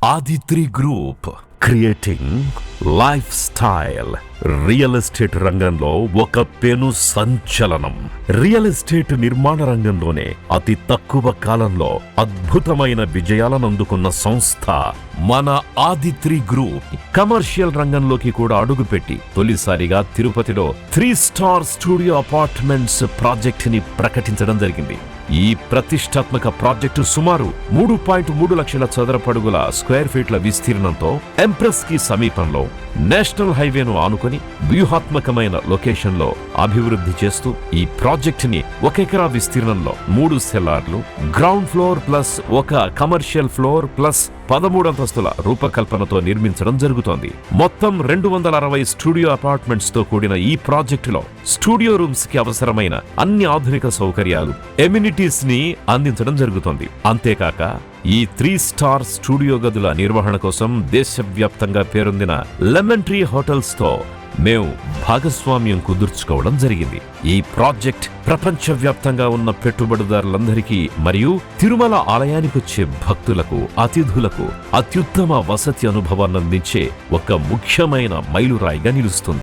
Aditri group creating lifestyle. Real estate రంగంలో ఒక పెను సంచలనం. రియల్ ఎస్టేట్ నిర్మాణ రంగంలోనే అతి తక్కువ కాలంలో అద్భుతమైన విజయాలను అందుకున్న సంస్థ మన ఆదిత్రి గ్రూప్. కమర్షియల్ రంగంలోకి కూడా అడుగుపెట్టి తొలిసారిగా తిరుపతిలో 3 స్టార్ స్టూడియో అపార్ట్మెంట్స్ ప్రాజెక్ట్ ని ప్రకటించడం జరిగింది. ఈ ప్రతిష్టాత్మక ప్రాజెక్టు సుమారు 3.3 లక్షల చదరపడుగుల స్క్వేర్ ఫీట్ల విస్తీర్ణంతో ఎంప్రెస్ కి సమీపంలో నేషనల్ హైవేను ఆనుకొని వ్యూహాత్మకమైన లొకేషన్ లో అభివృద్ధి చేస్తూ ఈ ప్రాజెక్ట్ ని 1 ఎకరా విస్తీర్ణంలో 3 సెల్లార్లు, ground floor plus 1 commercial floor plus 13 అంతస్తుల రూపకల్పనతో నిర్మించడం జరుగుతోంది. మొత్తం 260 స్టూడియో అపార్ట్మెంట్స్ తో కూడిన ఈ ప్రాజెక్టులో స్టూడియో రూమ్స్ కి అవసరమైన అన్ని ఆధునిక సౌకర్యాలు, ఎమ్యూనిటీస్ ని అందించడం జరుగుతోంది. అంతేకాక ఈ 3 స్టార్ స్టూడియో గదుల నిర్వహణ కోసం దేశవ్యాప్తంగా పేరొందిన లెమన్ ట్రీ హోటల్స్ తో మేము భాగస్వామ్యం కుదుర్చుకోవడం జరిగింది. ఈ ప్రాజెక్ట్ ప్రపంచవ్యాప్తంగా ఉన్న పెట్టుబడిదారులందరికీ మరియు తిరుమల ఆలయానికి వచ్చే భక్తులకు, అతిథులకు అత్యుత్తమ వసతి అనుభవాన్ని అందించే ఒక ముఖ్యమైన మైలురాయిగా నిలుస్తుంది.